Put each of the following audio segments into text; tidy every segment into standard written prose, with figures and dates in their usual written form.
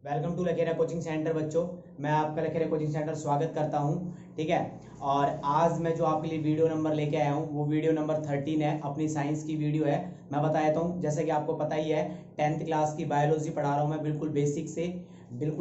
Welcome to Lakhera coaching centre बच्चों। मैं आपका लखेरा कोचिंग सेंटर स्वागत करता हूं। ठीक है। और आज मैं जो आपके लिए वीडियो नंबर लेके आया हूं वो वीडियो नंबर 13 है, अपनी साइंस की वीडियो है। मैं बता देता हूं, जैसे कि आपको पता ही है 10th क्लास की बायोलॉजी पढ़ा रहा हूं मैं, बिल्कुल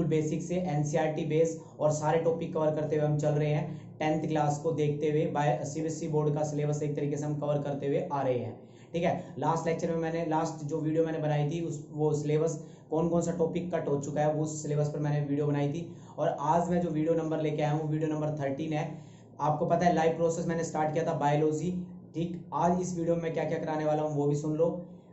बेसिक से एनसीईआरटी बेस और सारे टॉपिक कवर करते हुए हम चल रहे हैं। 10th क्लास को देखते हुए सीबीएसई बोर्ड का सिलेबस एक तरीके से हम कवर करते हुए आ रहे हैं। ठीक है। लास्ट जो वीडियो मैंने बनाई थी वो सिलेबस कौन कौन सा टॉपिक कट हो चुका है वो सिलेबस पर मैंने वीडियो बनाई थी। और आज मैं जो वीडियो नंबर लेके आया हूँ वीडियो नंबर 13 है। आपको पता है लाइव प्रोसेस मैंने स्टार्ट किया था बायोलॉजी। ठीक, आज इस वीडियो में क्या क्या कराने वाला हूँ वो भी सुन लो।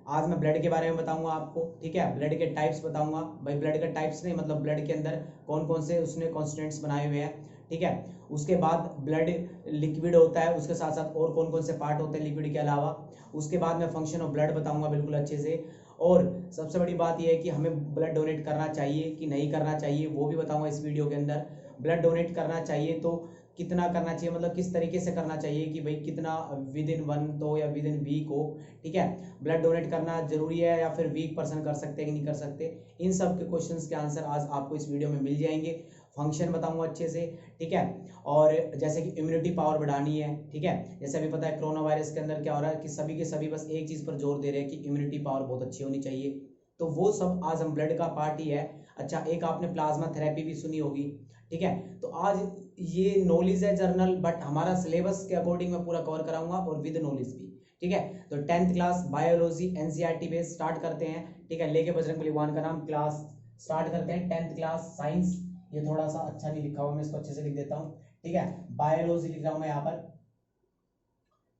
आज मैं ब्लड के बारे में बताऊंगा आपको। ठीक है, ब्लड के टाइप्स बताऊंगा। भाई ब्लड के टाइप्स नहीं, मतलब ब्लड के अंदर कौन कौन से उसने कॉन्स्टिट्यूएंट्स बनाए हुए हैं। ठीक है। उसके बाद ब्लड लिक्विड होता है, उसके साथ साथ और कौन कौन से पार्ट होते हैं लिक्विड के अलावा। उसके बाद मैं फंक्शन ऑफ ब्लड बताऊंगा बिल्कुल अच्छे से। और सबसे बड़ी बात यह है कि हमें ब्लड डोनेट करना चाहिए कि नहीं करना चाहिए वो भी बताऊंगा इस वीडियो के अंदर। ब्लड डोनेट करना चाहिए तो कितना करना चाहिए, मतलब किस तरीके से करना चाहिए कि भाई कितना विद इन वन तो या विद इन वीक हो। ठीक है, ब्लड डोनेट करना जरूरी है या फिर वीक पर्सन कर सकते हैं कि नहीं कर सकते। इन सब के क्वेश्चंस के आंसर आज आपको इस वीडियो में मिल जाएंगे। फंक्शन बताऊंगा अच्छे से। ठीक है। और जैसे कि इम्यूनिटी पावर बढ़ानी है। ठीक है, जैसे अभी पता है कोरोना वायरस के अंदर क्या हो रहा है कि सभी के सभी बस एक चीज पर जोर दे रहे हैं कि इम्यूनिटी पावर बहुत अच्छी होनी चाहिए। तो वो सब आज हम ब्लड का पार्ट ही है। अच्छा, एक आपने प्लाज्मा थेरेपी भी सुनी होगी। ठीक है। तो आज ये नॉलेज है जर्नल, बट हमारा सिलेबस के अकॉर्डिंग मैं पूरा कवर कराऊंगा और विद नॉलेज भी। ठीक है। तो 10th class biology NCERT base start करते हैं। ठीक है, लेके बजरंगबली भगवान का नाम क्लास स्टार्ट करते हैं। 10th क्लास साइंस, ये थोड़ा सा अच्छा नहीं लिखा हुआ, मैं इसको अच्छे से लिख देता हूँ। ठीक है, बायोलॉजी लिख रहा हूं मैं यहाँ पर।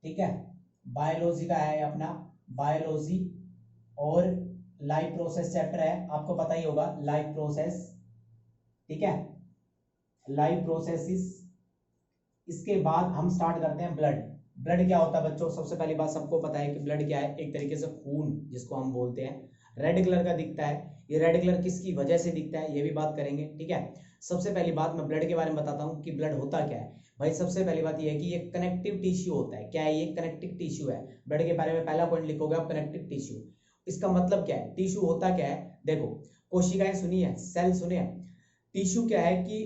ठीक है, बायोलॉजी का है अपना बायोलॉजी। और लाइफ प्रोसेस चैप्टर है, आपको पता ही होगा लाइफ प्रोसेस। ठीक है, लाइफ प्रोसेसिस। इसके बाद हम स्टार्ट करते हैं ब्लड। ब्लड क्या होता है बच्चों, सबसे पहली बात सबको पता है कि ब्लड क्या है, एक तरीके से खून जिसको हम बोलते हैं। रेड कलर का दिखता है। ये रेड कलर किसकी वजह से दिखता है ये भी बात करेंगे। ठीक है। सबसे पहली बात मैं ब्लड के बारे में बताता हूँ कि ब्लड होता क्या है। भाई सबसे पहली बात ये है कि ये कनेक्टिव टिश्यू होता है। क्या है ये? कनेक्टिव टिश्यू है। ब्लड के बारे में पहला पॉइंट लिखोगे आप, कनेक्टिव टिश्यू। इसका मतलब क्या है, टिश्यू होता क्या है? देखो, कोशिकाएं सुनी है, सेल सुने हैं। टिश्यू क्या है कि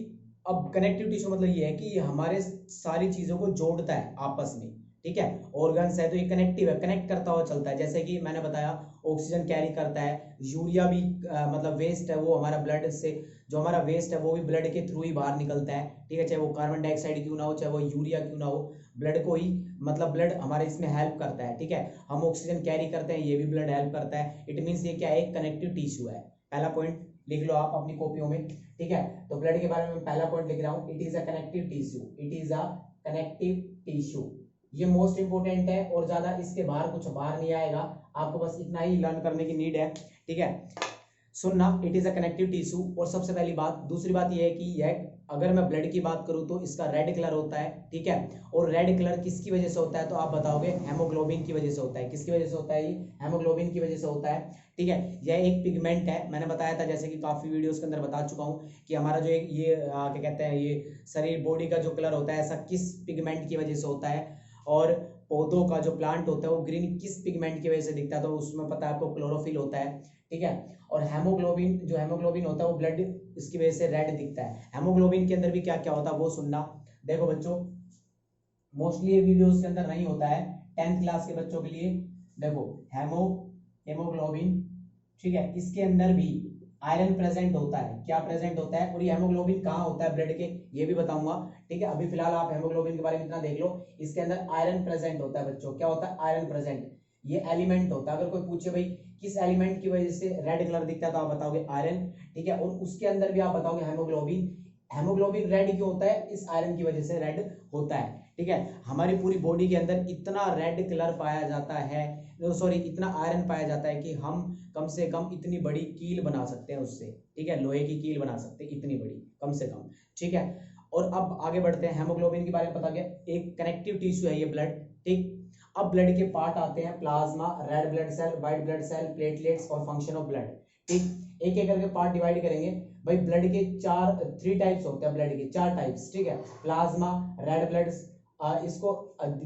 अब कनेक्टिव टिश्यू मतलब ये है कि हमारे सारी चीजों को जोड़ता है आपस में। ठीक है, ऑर्गन्स है तो ये कनेक्टिव है, कनेक्ट करता हुआ चलता है। जैसे कि मैंने बताया ऑक्सीजन कैरी करता है, यूरिया भी मतलब वेस्ट है वो हमारा ब्लड से, जो हमारा वेस्ट है वो भी ब्लड के थ्रू ही बाहर निकलता है। ठीक है, चाहे वो कार्बन डाइऑक्साइड क्यों ना हो, चाहे वो यूरिया क्यों ना हो, ब्लड को ही मतलब ब्लड हमारे इसमें हेल्प करता है। ठीक है, हम ऑक्सीजन कैरी करते हैं, ये भी ब्लड हेल्प करता है। इट मीन्स ये क्या है, एक कनेक्टिव टिश्यू है। पहला पॉइंट लिख लो आप अपनी कॉपियों में। ठीक है, तो ब्लड के बारे में मैं पहला पॉइंट लिख रहा हूं, it is a connective tissue. It is a connective tissue, ये मोस्ट इंपोर्टेंट है और ज्यादा इसके बाहर कुछ बाहर नहीं आएगा। आपको बस इतना ही लर्न करने की नीड है। ठीक है, सुनना, it is a connective tissue. और सबसे पहली बात, दूसरी बात यह है कि यह, अगर मैं ब्लड की बात करूं तो इसका रेड कलर होता है। ठीक है, और रेड कलर किसकी वजह से होता है तो आप बताओगे हेमोग्लोबिन की वजह से होता है। किसकी वजह से होता है? ये हेमोग्लोबिन की वजह से होता है। ठीक है, यह एक पिगमेंट है, मैंने बताया था जैसे कि काफी वीडियोस के अंदर बता चुका हूं कि हमारा जो एक ये क्या कहते हैं, ये शरीर बॉडी का जो कलर होता है ऐसा किस पिगमेंट की वजह से होता है। और पौधों का जो प्लांट होता है वो ग्रीन किस पिगमेंट की वजह से दिखता है, तो उसमें पता है आपको क्लोरोफिल होता है। ठीक है, और हेमोग्लोबिन, जो हेमोग्लोबिन होता है वो ब्लड इसकी वजह से रेड दिखता है। हेमोग्लोबिन के अंदर भी क्या क्या होता है वो सुनना। देखो बच्चों, मोस्टली ये वीडियोस के अंदर नहीं होता है, 10th क्लास के बच्चों के लिए। देखो, हेमोग्लोबिन, ठीक है, इसके अंदर भी आयरन प्रेजेंट होता है। क्या प्रेजेंट होता है? और ये हेमोग्लोबिन कहाँ होता है ब्लड के, ये भी बताऊंगा। ठीक है, अभी फिलहाल आप हेमोग्लोबिन के बारे में इतना देख लो, इसके अंदर आयरन प्रेजेंट होता है बच्चों। क्या होता है? आयरन प्रेजेंट, ये एलिमेंट होता है। अगर कोई पूछे भाई किस एलिमेंट की वजह से रेड कलर दिखता है तो आप बताओगे आयरन। ठीक है, और उसके अंदर भी आप बताओगे हेमोग्लोबिन। हेमोग्लोबिन रेड क्यों होता है? इस आयरन की वजह से रेड होता है। ठीक है, हमारी पूरी बॉडी के अंदर इतना रेड कलर पाया जाता है, सॉरी इतना आयरन पाया जाता है कि हम कम से कम इतनी बड़ी कील बना सकते हैं उससे। ठीक है, लोहे की कील बना सकते हैं इतनी बड़ी, कम से कम। ठीक है, और अब आगे बढ़ते हैं। हेमोग्लोबिन के बारे में पता गया, एक कनेक्टिव टिश्यू है ये ब्लड। ठीक, अब ब्लड के पार्ट आते हैं, plasma, red blood cell, white blood cell, platelets और फंक्शन ऑफ ब्लड। ठीक, एक एक करके पार्ट डिवाइड करेंगे। भाई ब्लड के थ्री टाइप्स होते हैं, ब्लड के चार टाइप्स। ठीक है, प्लाज्मा, रेड ब्लड इसको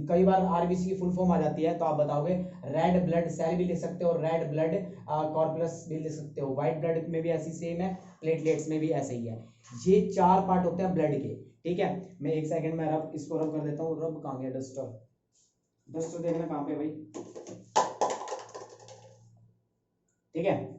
कई बार आरबीसी की फुल फॉर्म आ जाती है, तो आप बताओगे रेड ब्लड सेल भी लिख सकते हो, रेड ब्लड कॉर्पस भी लिख सकते हो, व्हाइट ब्लड में भी ऐसी सेम है, प्लेटलेट्स में भी ऐसा ही है। ये 4 पार्ट होते हैं ब्लड के, ठीक है। मैं एक सेकंड में इसको रब कर देता हूँ। रब कहाँ गया? डस्टर, डस्टर देखना कहाँ पे भाई, ठीक है।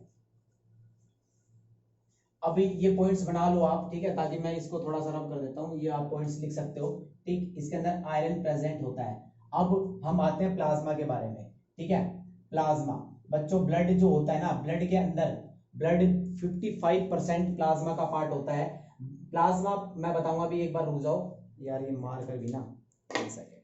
अभी ये पॉइंट्स बना लो आप, ठीक है, ताकि मैं इसको थोड़ा सा रब कर देता हूँ। ये आप पॉइंट्स लिख सकते हो, ठीक। इसके अंदर आयरन प्रेजेंट होता है। अब हम आते हैं प्लाज्मा के बारे में, ठीक है। प्लाज्मा बच्चों, ब्लड जो होता है ना, ब्लड के अंदर ब्लड 55% प्लाज्मा का पार्ट होता है। प्लाज्मा मैं बताऊंगा अभी, एक बार रुक जाओ यार, ये मार कर भी ना, एक सेकेंड,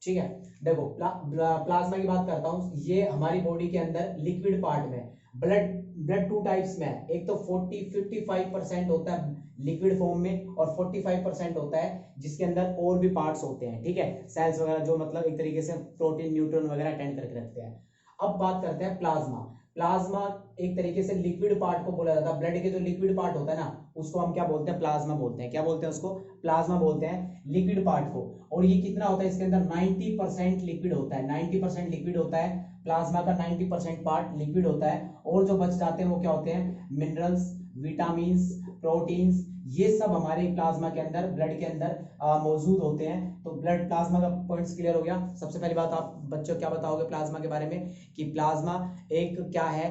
ठीक है। देखो प्लाज्मा की बात करता हूँ। ये हमारी बॉडी के अंदर लिक्विड पार्ट में ब्लड ब्लड 2 टाइप्स में है। एक तो 55% होता है लिक्विड फॉर्म में, और 45% होता है जिसके अंदर और भी पार्ट्स होते हैं, ठीक है, सेल्स वगैरह, जो मतलब एक तरीके से प्रोटीन न्यूट्रॉन वगैरह अटेंड करके रखते हैं। अब बात करते हैं प्लाज्मा। प्लाज्मा एक तरीके से लिक्विड पार्ट को बोला जाता है। ब्लड के जो लिक्विड पार्ट होता है ना, उसको हम क्या बोलते हैं? प्लाज्मा बोलते हैं। क्या बोलते हैं उसको? प्लाज्मा बोलते हैं, लिक्विड पार्ट को। और ये कितना होता है? इसके अंदर 90% लिक्विड होता है, 90% लिक्विड होता है। प्लाज्मा का 90% पार्ट लिक्विड होता है, और जो बच जाते हैं वो क्या होते हैं? मिनरल्स, विटामिन्स, प्रोटीन्स, ये सब हमारे प्लाज्मा के अंदर, ब्लड के अंदर मौजूद होते हैं। तो ब्लड प्लाज्मा का पॉइंट्स क्लियर हो गया। सबसे पहली बात, आप बच्चों क्या बताओगे प्लाज्मा के बारे में? कि प्लाज्मा एक क्या है?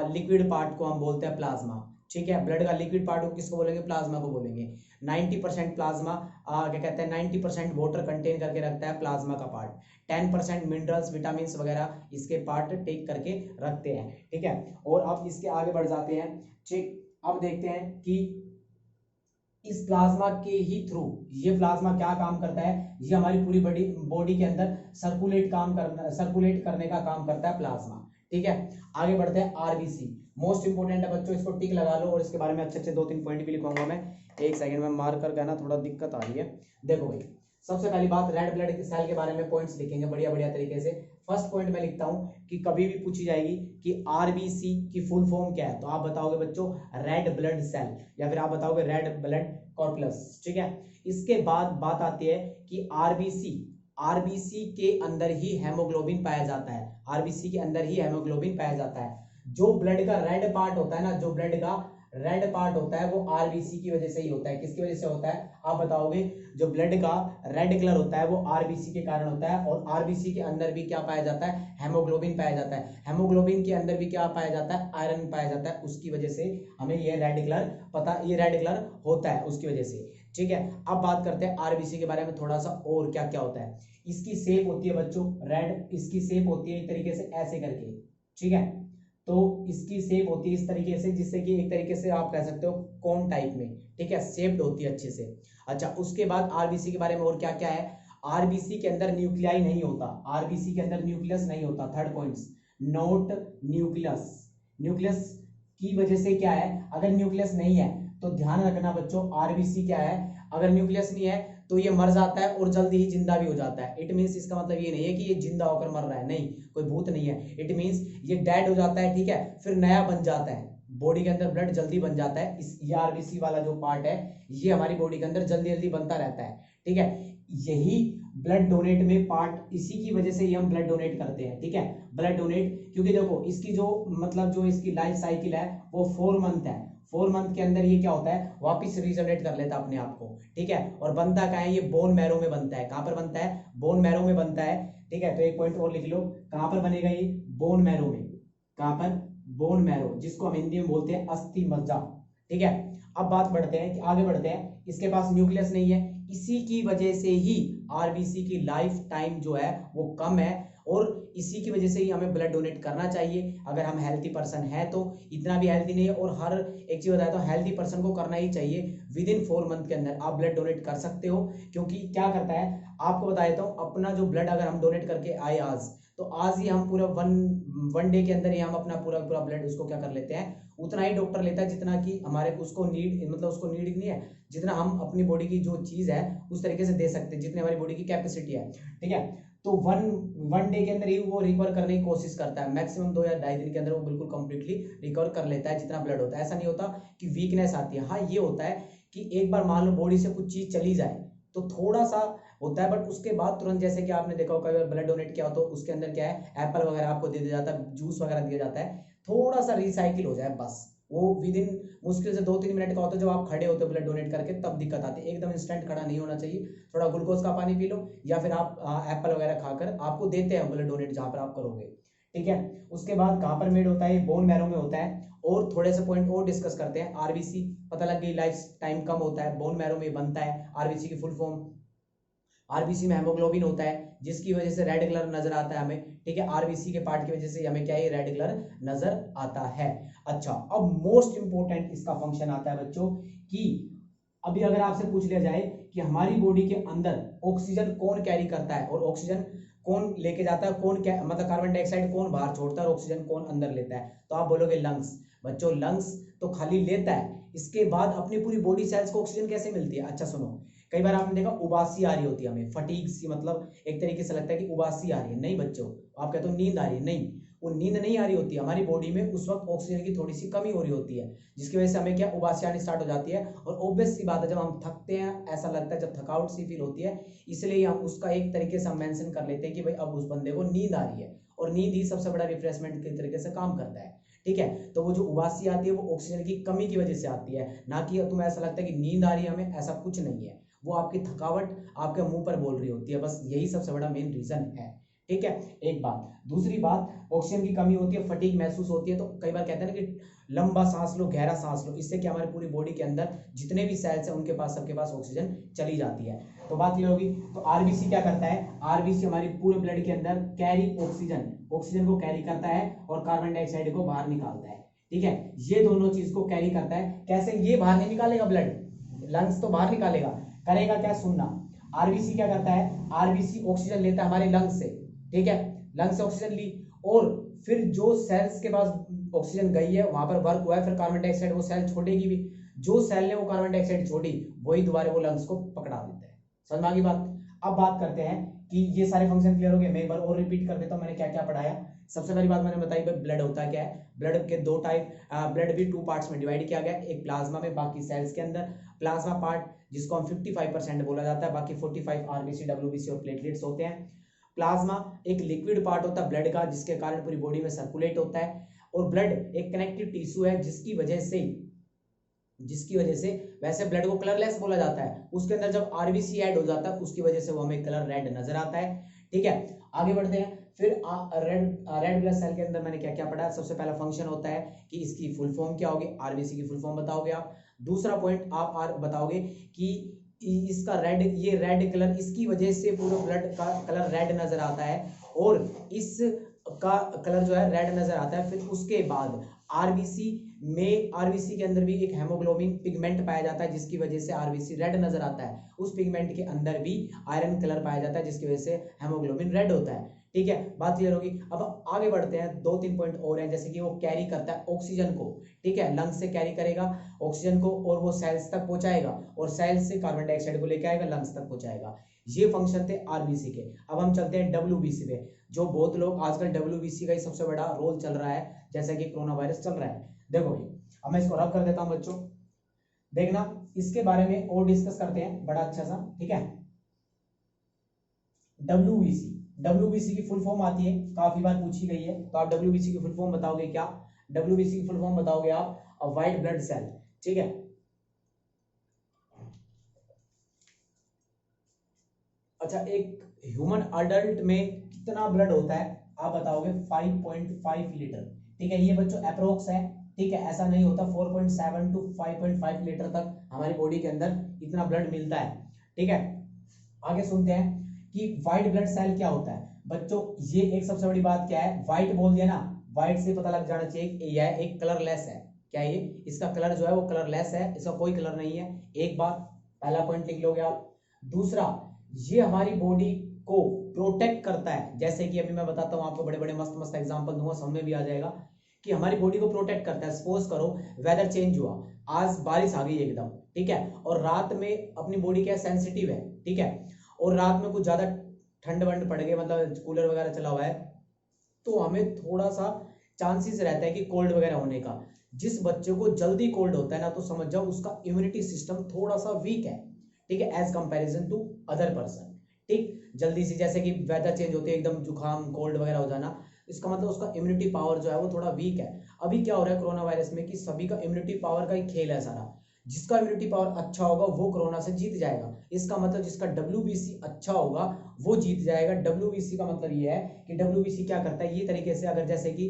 लिक्विड पार्ट को हम बोलते हैं प्लाज्मा, ठीक है। ब्लड का लिक्विड पार्ट को किसको बोलेंगे? प्लाज्मा को बोलेंगे। 90% प्लाज्मा क्या कहते हैं, 90% वाटर कंटेन करके रखता है प्लाज्मा का पार्ट। 10% मिनरल्स, विटामिन वगैरह इसके पार्ट टेक करके रखते हैं, ठीक है। और अब इसके आगे बढ़ जाते हैं, ठीक। अब देखते हैं कि इस प्लाज्मा के ही थ्रू ये प्लाज्मा क्या काम करता है। ये हमारी पूरी बॉडी के अंदर सर्कुलेट करने का काम करता है प्लाज्मा, ठीक है। आगे बढ़ते हैं, आरबीसी मोस्ट इंपोर्टेंट है बच्चों, इसको टिक लगा लो, और इसके बारे में अच्छे अच्छे 2-3 पॉइंट भी लिखूंगा मैं। एक सेकंड में मार कर कहना, थोड़ा दिक्कत आ रही है। देखो भाई, सबसे पहली बात, रेड ब्लड सेल के बारे में पॉइंट्स लिखेंगे बढ़िया बढ़िया तरीके से। फर्स्ट पॉइंट मैं लिखता हूं कि कभी भी पूछी जाएगी कि आरबीसी की फुल फॉर्म क्या है, तो आप बताओगे बच्चों रेड ब्लड सेल, या फिर आप बताओगे रेड ब्लड कॉर्पस, ठीक है। इसके बाद बात आती है कि आरबीसी के अंदर ही हेमोग्लोबिन पाया जाता है। आरबीसी के अंदर ही हेमोग्लोबिन पाया जाता है। जो ब्लड का रेड पार्ट होता है ना, जो ब्लड का रेड पार्ट होता है, वो आरबीसी की वजह से ही होता है। किसकी वजह से होता है? आप बताओगे। जो ब्लड का रेड कलर होता है वो आरबीसी के कारण होता है, और आरबीसी के अंदर भी क्या पाया जाता है? हेमोग्लोबिन पाया जाता है। हेमोग्लोबिन के अंदर भी क्या पाया जाता है? आयरन पाया जाता है। उसकी वजह से हमें ये रेड कलर होता है उसकी वजह से, ठीक है। अब बात करते हैं आरबीसी के बारे में थोड़ा सा, और क्या क्या होता है। इसकी शेप होती है बच्चों रेड, इसकी शेप होती है एक तरीके से ऐसे करके, ठीक है। तो इसकी शेप होती है इस तरीके से, जिससे कि एक तरीके से आप कह सकते हो कोन टाइप में, ठीक है, शेप्ड होती है अच्छे से। अच्छा, उसके बाद आरबीसी के बारे में और क्या क्या है। आरबीसी के अंदर न्यूक्लियाई नहीं होता, आरबीसी के अंदर न्यूक्लियस नहीं होता। Third points, note nucleus. Nucleus की वजह से क्या है? अगर न्यूक्लियस नहीं है तो ध्यान रखना बच्चों, आरबीसी क्या है, अगर न्यूक्लियस नहीं है तो ये मर जाता है और जल्दी ही जिंदा भी हो जाता है। इट मींस इसका मतलब ये नहीं है कि ये जिंदा होकर मर रहा है, नहीं, कोई भूत नहीं है। इट मींस ये डेड हो जाता है, ठीक है, फिर नया बन जाता है। बॉडी के अंदर ब्लड जल्दी बन जाता है। इस ये आरबीसी वाला जो पार्ट है, ये हमारी बॉडी के अंदर जल्दी जल्दी बनता रहता है, ठीक है। यही ब्लड डोनेट में पार्ट, इसी की वजह से ही हम ब्लड डोनेट करते हैं, ठीक है। ब्लड डोनेट, क्योंकि देखो इसकी जो मतलब जो इसकी लाइफ साइकिल है वो 4 मंथ है। 4 मंथ के अंदर ये क्या होता है? वापिस रिजनरेट कर लेता है अपने आप को, ठीक है। और बनता कहाँ है? ये बोन मैरो में बनता है। कहाँ पर बनता है? बोन मैरो में बनता है, ठीक है। तो एक पॉइंट और लिख लो, कहाँ पर बनेगा ये? बोन मैरो में। कहाँ पर? बोन मैरो, जिसको हम हिंदी में बोलते हैं अस्थि मज्जा, ठीक है। अब बात बढ़ते हैं, आगे बढ़ते हैं। इसके पास न्यूक्लियस नहीं है, इसी की वजह से ही आरबीसी की लाइफ टाइम जो है वो कम है, और इसी की वजह से ही हमें ब्लड डोनेट करना चाहिए अगर हम हेल्थी पर्सन है तो। इतना भी हेल्थी नहीं है, और हर एक चीज बताया तो हेल्थी पर्सन को करना ही चाहिए। विद इन 4 मंथ के अंदर आप ब्लड डोनेट कर सकते हो, क्योंकि क्या करता है आपको बता देता हूँ। अपना जो ब्लड अगर हम डोनेट करके आए आज, तो आज ही हम पूरा वन डे के अंदर ही हम अपना पूरा पूरा ब्लड उसको क्या कर लेते हैं, उतना ही डॉक्टर लेता है जितना कि हमारे उसको नीड, मतलब उसको नीड नहीं है, जितना हम अपनी बॉडी की जो चीज है उस तरीके से दे सकते हैं, जितनी हमारी बॉडी की कैपेसिटी है, ठीक है। तो वन डे के अंदर ही वो रिकवर करने की कोशिश करता है। मैक्सिमम 2 या 2.5 दिन के अंदर वो बिल्कुल कंप्लीटली रिकवर कर लेता है जितना ब्लड होता है। ऐसा नहीं होता कि वीकनेस आती है। हाँ, ये होता है कि एक बार मान लो बॉडी से कुछ चीज चली जाए तो थोड़ा सा होता है, बट उसके बाद तुरंत, जैसे कि आपने देखा होगा ब्लड डोनेट किया हो तो उसके अंदर क्या है, एप्पल वगैरह आपको दे दिया जाता है, जूस वगैरह दिया जाता है, थोड़ा सा रिसाइकिल हो जाए बस। वो विद इन मुश्किल से 2-3 मिनट का होता है, जब आप खड़े होते हो ब्लड डोनेट करके तब दिक्कत आती है, एकदम इंस्टेंट खड़ा नहीं होना चाहिए। थोड़ा ग्लूकोज का पानी पी लो, या फिर आप एप्पल वगैरह खाकर, आपको देते हैं ब्लड डोनेट जहां पर आप करोगे, ठीक है। उसके बाद कहां पर मेड होता है, बोन मैरो में होता है। और थोड़े से पॉइंट और डिस्कस करते हैं। आरबीसी, पता लग गई लाइफ टाइम कम होता है, बोन मैरो में बनता है। आरबीसी की फुल फॉर्म, आरबीसी में हेमोग्लोबिन होता है जिसकी वजह से रेड कलर नजर आता है हमें, ठीक है। आरबीसी के पार्ट की वजह से हमें क्या है, रेड कलर नजर आता है। अच्छा, अब मोस्ट इंपोर्टेंट इसका फंक्शन आता है बच्चों कि अभी अगर आपसे पूछ लिया जाए कि हमारी बॉडी के अंदर ऑक्सीजन कौन कैरी करता है और ऑक्सीजन कौन लेके जाता है, कौन क्या मतलब कार्बन डाइऑक्साइड कौन बाहर छोड़ता है और ऑक्सीजन कौन अंदर लेता है, तो आप बोलोगे लंग्स। बच्चों लंग्स तो खाली लेता है, इसके बाद अपनी पूरी बॉडी सेल्स को ऑक्सीजन कैसे मिलती है। अच्छा सुनो, कई बार आपने देखा उबासी आ रही होती है हमें, फटीग सी, मतलब एक तरीके से लगता है कि उबासी आ रही है। नहीं बच्चों, आप कहते हो नींद आ रही है, नहीं, वो नींद नहीं आ रही होती है, हमारी बॉडी में उस वक्त ऑक्सीजन की थोड़ी सी कमी हो रही होती है, जिसकी वजह से हमें क्या उबासी आनी स्टार्ट हो जाती है। और ऑब्वियस सी बात है, जब हम थकते हैं ऐसा लगता है, जब थकावट सी फील होती है, इसलिए हम उसका एक तरीके से हम मेंशन कर लेते हैं कि भाई अब उस बंदे को नींद आ रही है, और नींद ही सबसे बड़ा रिफ्रेशमेंट के तरीके से काम करता है, ठीक है। तो वो जो उबासी आती है वो ऑक्सीजन की कमी की वजह से आती है, ना कि तुम्हें ऐसा लगता है कि नींद आ रही है हमें, ऐसा कुछ नहीं है। वो आपकी थकावट आपके मुंह पर बोल रही होती है, बस यही सबसे बड़ा मेन रीजन है, ठीक है। एक बात, दूसरी बात, ऑक्सीजन की कमी होती है, फटीग महसूस होती है, तो कई बार कहते हैं ना कि लंबा सांस लो, गहरा सांस लो, इससे क्या हमारी पूरी बॉडी के अंदर जितने भी सेल्स हैं उनके पास, सबके पास ऑक्सीजन चली जाती है। तो बात ये होगी, तो आरबीसी क्या करता है, आरबीसी हमारी पूरे ब्लड के अंदर कैरी ऑक्सीजन, ऑक्सीजन को कैरी करता है और कार्बन डाइऑक्साइड को बाहर निकालता है, ठीक है। ये दोनों चीज को कैरी करता है। कैसे, ये बाहर नहीं निकालेगा ब्लड, लंग्स तो बाहर निकालेगा, करेगा क्या, सुनना। आरबीसी क्या करता है, आरबीसी ऑक्सीजन लेता है हमारे लंग्स से, ठीक है, लंग्स से ऑक्सीजन ली, और फिर जो सेल्स के पास ऑक्सीजन गई है वहां पर वर्क हुआ है, फिर कार्बन डाइऑक्साइड वो सेल छोड़ेगी भी, जो सेल ने वो कार्बन डाइऑक्साइड छोड़ी वही दोबारा वो लंग्स को पकड़ा देता है। समझ में आ गई बात। अब बात करते हैं कि ये सारे फंक्शन क्लियर हो गए। मैं एक बार और रिपीट कर देता हूं मैंने क्या क्या पढ़ाया। सबसे पहली बात मैंने बताई, ब्लड होता है क्या है, ब्लड के दो टाइप, ब्लड भी 2 पार्ट्स में डिवाइड किया गया, एक प्लाज्मा में, बाकी सेल्स के अंदर। प्लाज्मा पार्ट जिसको हम 55% बोला जाता है, बाकी 45 आरबीसी, डब्ल्यूबीसी और प्लेटलेट्स होते हैं। प्लाज्मा एक लिक्विड पार्ट होता है ब्लड का, जिसके कारण पूरी बॉडी में सर्कुलेट होता है, और ब्लड एक कनेक्टिव टिश्यू है जिसकी वजह से वैसे ब्लड को कलरलेस बोला जाता है, उसके अंदर जब आरबीसी ऐड हो जाता है उसकी वजह से वो हमें कलर रेड नजर आता है, ठीक है। आगे बढ़ते हैं। फिर रेड ब्लड सेल के अंदर मैंने क्या क्या पढ़ा। सबसे पहला फंक्शन होता है कि इसकी फुल फॉर्म क्या होगी, आरबीसी की फुल फॉर्म बताओगे आप। दूसरा पॉइंट आप बताओगे कि इसका रेड, ये रेड कलर, इसकी वजह से पूरा ब्लड का कलर रेड नजर आता है, और इस का कलर जो है रेड नजर आता है। फिर उसके बाद आरबीसी के अंदर भी एक हेमोग्लोबिन पिगमेंट पाया जाता है, जिसकी वजह से आरबीसी रेड नजर आता है। उस पिगमेंट के अंदर भी आयरन कलर पाया जाता है, जिसकी वजह से हेमोग्लोबिन रेड होता है, ठीक है। बात क्लियर होगी। अब आगे बढ़ते हैं, 2-3 पॉइंट और हैं, जैसे कि वो कैरी करता है ऑक्सीजन को, ठीक है, लंग्स से कैरी करेगा ऑक्सीजन को, और वो सेल्स तक पहुंचाएगा, और सेल्स से कार्बन डाइऑक्साइड को लेकर आएगा, लंग्स तक पहुंचाएगा। ये फंक्शन थे आरबीसी के। अब हम चलते हैं डब्ल्यूबीसी पे, जो बहुत लोग आजकल डब्ल्यूबीसी का ही सबसे बड़ा रोल चल रहा है, जैसा कि कोरोना वायरस चल रहा है। देखो भाई, अब मैं इसको रब कर देता हूं बच्चों, देखना इसके बारे में और डिस्कस करते हैं बड़ा अच्छा सा, ठीक है। डब्ल्यूबीसी की फुल फॉर्म आती है, काफी बार पूछी गई है, तो आप डब्ल्यूबीसी की फुल फॉर्म बताओगे क्या, डब्ल्यूबीसी की फुल फॉर्म बताओगे आप, व्हाइट ब्लड सेल, ठीक है। अच्छा, एक ह्यूमन अडल्ट में कितना ब्लड होता है, आप बताओगे 5.5 लीटर, ठीक है। ये बच्चों अप्रोक्स है, ठीक है, ऐसा नहीं होता, 4.7 to 5.5 लीटर तक हमारी बॉडी के अंदर इतना ब्लड मिलता है, ठीक है। आगे सुनते हैं कि व्हाइट ब्लड सेल क्या होता है। बच्चों ये एक सबसे बड़ी बात क्या है, व्हाइट बोल दिया ना, व्हाइट से पता लग जाना चाहिए यह एक कलरलेस है। क्या ये, इसका कलर जो है वो कलरलेस है, इसका कोई कलर नहीं है। एक बात, पहला पॉइंट लिख लोगे आप। दूसरा, ये हमारी बॉडी को प्रोटेक्ट करता है, जैसे कि अभी मैं बताता हूं आपको, बड़े बड़े मस्त मस्त एग्जांपल दूंगा, समझ में भी आ जाएगा कि हमारी बॉडी को प्रोटेक्ट करता है। सपोज करो वेदर चेंज हुआ, आज बारिश आ गई एकदम, ठीक है, और रात में अपनी बॉडी क्या सेंसिटिव है, ठीक है, और रात में कुछ ज्यादा ठंड वंड पड़ गई, मतलब कूलर वगैरह चला हुआ है, तो हमें थोड़ा सा चांसेस रहता है कि कोल्ड वगैरह होने का। जिस बच्चे को जल्दी कोल्ड होता है ना, तो समझ जाओ उसका इम्यूनिटी सिस्टम थोड़ा सा वीक है, ठीक है, as comparison to other person, ठीक, जल्दी से, जैसे कि वेदर चेंज होते हैं एकदम जुकाम कोल्ड वगैरह हो जाना, इसका मतलब उसका इम्यूनिटी पावर जो है वो थोड़ा वीक है। अभी क्या हो रहा है कोरोना वायरस में कि सभी का इम्यूनिटी पावर का ही खेल है सारा। जिसका इम्यूनिटी पावर अच्छा होगा वो कोरोना से जीत जाएगा। इसका मतलब जिसका डब्ल्यूबीसी अच्छा होगा वो जीत जाएगा। डब्ल्यूबीसी का मतलब ये है कि डब्ल्यूबीसी क्या करता है, ये तरीके से, अगर जैसे कि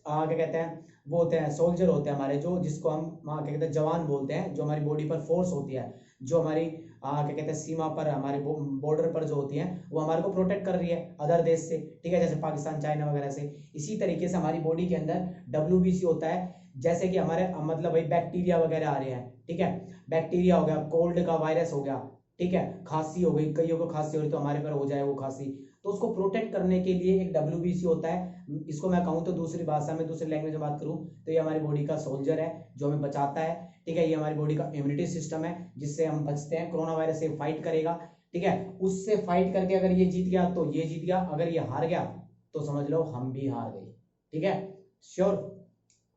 क्या कहते हैं, वो होते हैं सोल्जर होते हैं हमारे, जो जिसको हम क्या कहते हैं जवान बोलते हैं, जो हमारी बॉडी पर फोर्स होती है, जो हमारी क्या कहते हैं सीमा पर, हमारे बॉर्डर पर जो होती है, वो हमारे को प्रोटेक्ट कर रही है अदर देश से, ठीक है, जैसे पाकिस्तान चाइना वगैरह से। इसी तरीके से हमारी बॉडी के अंदर डब्ल्यूबीसी होता है। जैसे कि हमारे मतलब भाई बैक्टीरिया वगैरह आ रहे हैं, ठीक है, बैक्टीरिया हो गया, कोल्ड का वायरस हो गया, ठीक है, खांसी हो गई, कईयों को खांसी हो रही तो हमारे पर हो जाए वो खांसी, तो उसको प्रोटेक्ट करने के लिए एक डब्ल्यूबीसी होता है। इसको मैं कहूँ तो दूसरी भाषा में, दूसरी लैंग्वेज में बात करूँ तो ये हमारी बॉडी का सोल्जर है जो हमें बचाता है, ठीक है, ये हमारी बॉडी का इम्यूनिटी सिस्टम है जिससे हम बचते हैं। कोरोना वायरस से फाइट करेगा, ठीक है, उससे फाइट करके अगर ये जीत गया तो ये जीत गया, अगर ये हार गया तो समझ लो हम भी हार गए, ठीक है, श्योर।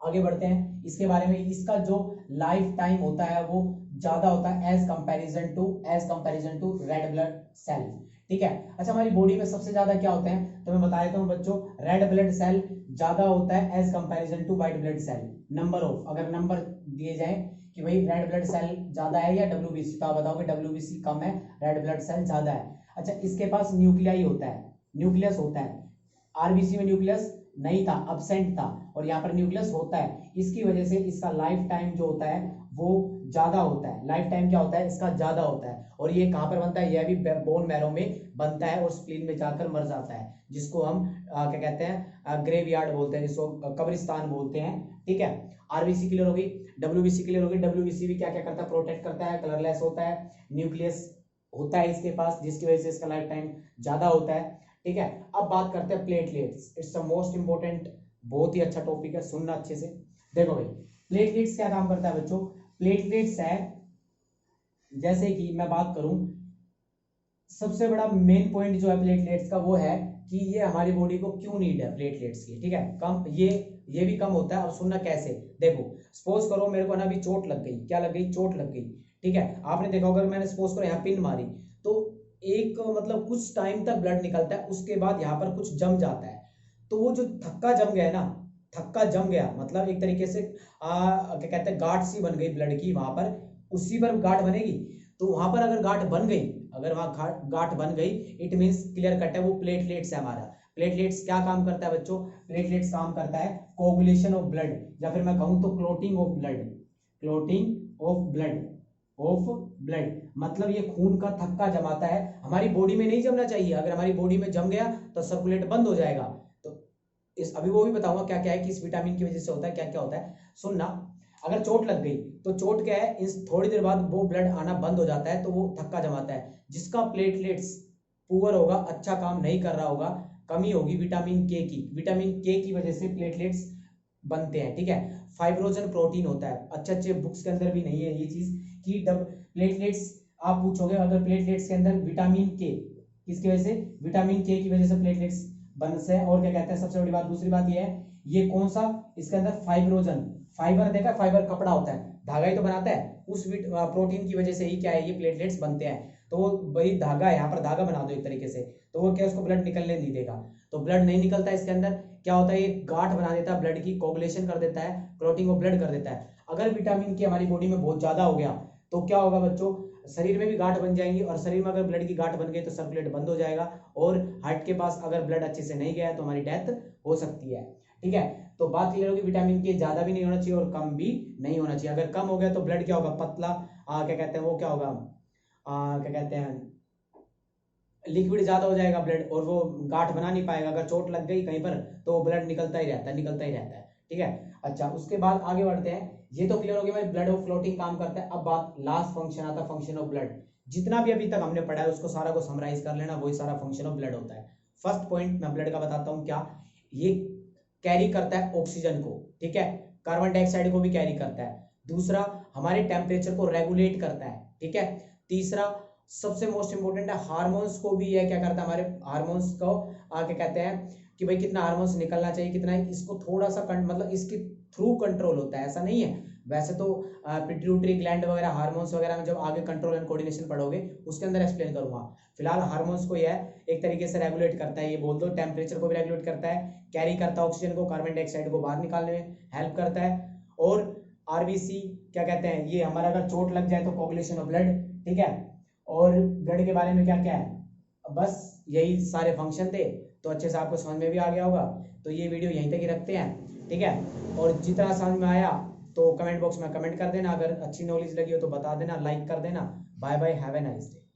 आगे बढ़ते हैं इसके बारे में। इसका जो लाइफ टाइम होता है वो ज्यादा होता है as comparison to red blood cell, ठीक है। अच्छा, हमारी बॉडी में सबसे ज्यादा क्या होते हैं तो मैं बता देता हूं बच्चों, रेड ब्लड सेल ज्यादा होता है as comparison to white blood cell. Number of, अगर नंबर दिए जाए कि भाई रेड ब्लड सेल ज्यादा है या डब्ल्यूबीसी, तो आप बताओगे डब्ल्यूबीसी कम है, रेड ब्लड सेल ज्यादा है। अच्छा, इसके पास न्यूक्लियाई होता है, न्यूक्लियस होता है। आरबीसी में न्यूक्लियस नहीं था, अब्सेंट था, और यहाँ पर न्यूक्लियस होता है। इसकी वजह से इसका लाइफ टाइम जो होता है वो ज्यादा होता है। लाइफ टाइम क्या होता है इसका, ज्यादा होता है। और ये कहाँ पर बनता है, यह भी बोन मैरो में बनता है और स्प्लीन में जाकर मर जाता है, जिसको हम क्या कहते हैं ग्रेवयार्ड बोलते हैं, जिसको कब्रिस्तान बोलते हैं, ठीक है। आरबीसी क्लियर होगी, डब्ल्यूबीसी क्लियर होगी। डब्ल्यूबीसी भी क्या क्या करता है, प्रोटेक्ट करता है, कलरलेस होता है, न्यूक्लियस होता है इसके पास, जिसकी वजह से इसका लाइफ टाइम ज्यादा होता है, ठीक है। अब बात करते हैं platelets. It's a most important, बहुत ही अच्छा टॉपिक है, सुनना अच्छे से। देखो भाई, प्लेटलेट्स क्या काम करता है बच्चों, प्लेटलेट्स है, जैसे कि मैं बात करूं, सबसे बड़ा मेन पॉइंट जो है प्लेटलेट्स का वो है कि ये हमारी बॉडी को क्यों नीड है प्लेटलेट्स की, ठीक है। कम ये भी कम होता है। अब सुनना कैसे, देखो सपोज करो मेरे को ना अभी चोट लग गई, क्या लग गई, चोट लग गई, ठीक है। आपने देखा अगर मैंने सपोज करो यहाँ पिन मारी तो एक मतलब कुछ टाइम तक ब्लड निकलता है, उसके बाद यहाँ पर कुछ जम जाता है, तो वो जो थक्का जम गया ना, थक्का जम गया मतलब एक तरीके से क्या कहते हैं गांठ सी बन गई ब्लड की, वहां पर उसी पर गांठ बनेगी। तो वहां पर अगर गांठ बन गई, अगर वहां गांठ बन गई, इट मींस क्लियर कट है वो प्लेटलेट्स है हमारा। प्लेटलेट्स क्या काम करता है बच्चों, प्लेटलेट्स काम करता है कोगुलेशन ऑफ ब्लड, या फिर मैं कहूं तो clotting of blood, clotting of blood मतलब ये खून का थक्का जमाता है। हमारी बॉडी में नहीं जमना चाहिए, अगर हमारी बॉडी में जम गया तो सर्कुलेट बंद हो जाएगा। तो इस अभी वो भी बताऊंगा क्या क्या है, किस विटामिन की वजह से होता है, क्या क्या होता है, सुनना। अगर चोट लग गई तो चोट क्या है, इस थोड़ी देर बाद वो ब्लड आना बंद हो जाता है, तो वो थक्का जमाता है। जिसका प्लेटलेट्स पुअर होगा, अच्छा काम नहीं कर रहा होगा, कमी होगी विटामिन के की, विटामिन के की वजह से प्लेटलेट्स बनते हैं, ठीक है। फाइब्रोजन प्रोटीन होता है, अच्छे अच्छे बुक्स के अंदर भी नहीं है ये चीज कि प्लेटलेट्स, आप पूछोगे अगर प्लेटलेट्स के अंदर विटामिन के, किसकी वजह से, विटामिन के की वजह से प्लेटलेट्स बनते हैं। और क्या कहते हैं, सबसे बड़ी बात, दूसरी बात ये है, ये कौन सा, इसके अंदर फाइब्रोजन, फाइबर देखा, फाइबर कपड़ा होता है, धागा ही तो बनाता है, उस प्रोटीन की वजह से ही क्या है ये प्लेटलेट्स बनते हैं। तो वो वही धागा है, यहाँ पर धागा बना दो एक तरीके से, तो वो क्या उसको ब्लड निकलने नहीं देगा, तो ब्लड नहीं निकलता इसके अंदर। क्या होता है, ये गांठ बना देता है ब्लड की, कोगुलेशन कर देता है, क्लॉटिंग ऑफ ब्लड कर देता है। अगर विटामिन की हमारी बॉडी में बहुत ज्यादा हो गया तो क्या होगा बच्चों, शरीर में भी गांठ बन जाएंगी, और शरीर में अगर ब्लड की गांठ बन गई तो सर्कुलेट बंद हो जाएगा, और हार्ट के पास अगर ब्लड अच्छे से नहीं गया तो हमारी डेथ हो सकती है, ठीक है। तो बात क्लियर होगी, विटामिन के ज्यादा भी नहीं होना चाहिए और कम भी नहीं होना चाहिए। अगर कम हो गया तो ब्लड क्या होगा, पतला, क्या कहते हैं वो क्या होगा, क्या कहते हैं, लिक्विड ज्यादा हो जाएगा ब्लड, और वो गांठ बना नहीं पाएगा। अगर चोट लग गई कहीं पर तो ब्लड निकलता ही रहता है, निकलता ही रहता है, ठीक है। अच्छा, उसके बाद आगे बढ़ते हैं, ये तो क्लियर हो गया भाई ब्लड ऑफ फ्लोटिंग काम करता है। अब बात लास्ट फंक्शन आता है, फंक्शन ऑफ ब्लड। जितना भी अभी तक हमने पढ़ा है उसको सारा को समराइज कर लेना, वही सारा फंक्शन ऑफ ब्लड होता है। फर्स्ट पॉइंट मैं ब्लड का बताता हूँ, क्या ये कैरी करता है ऑक्सीजन को, ठीक है, कार्बन डाइऑक्साइड को भी कैरी करता है। दूसरा, हमारे टेम्परेचर को रेगुलेट करता है, ठीक है। तीसरा, सबसे मोस्ट इंपोर्टेंट है, हार्मोन्स को भी यह क्या करता है, हमारे हार्मोन्स को क्या कहते हैं कि भाई कितना हार्मोन्स निकलना चाहिए, कितना, इसको थोड़ा सा मतलब इसके थ्रू कंट्रोल होता है, ऐसा नहीं है वैसे तो पिट्यूटरी ग्लैंड वगैरह हार्मोन्स वगैरह में जब आगे कंट्रोल एंड कोऑर्डिनेशन पढ़ोगे उसके अंदर एक्सप्लेन करूंगा। फिलहाल हार्मोन्स को यह एक तरीके से रेगुलेट करता है, ये बोल दो टेम्परेचर को भी रेगुलेट करता है, कैरी करता है ऑक्सीजन को, कार्बन डाइऑक्साइड को बाहर निकालने में हेल्प करता है। और आरबीसी क्या कहते हैं, ये हमारा अगर चोट लग जाए तो कोगुलेशन ऑफ ब्लड, ठीक है। और ब्लड के बारे में क्या क्या है, बस यही सारे फंक्शन थे। तो अच्छे से आपको समझ में भी आ गया होगा। तो ये वीडियो यहीं तक ही रखते हैं, ठीक है। और जितना समझ में आया तो कमेंट बॉक्स में कमेंट कर देना, अगर अच्छी नॉलेज लगी हो तो बता देना, लाइक कर देना। Bye bye, have a nice day.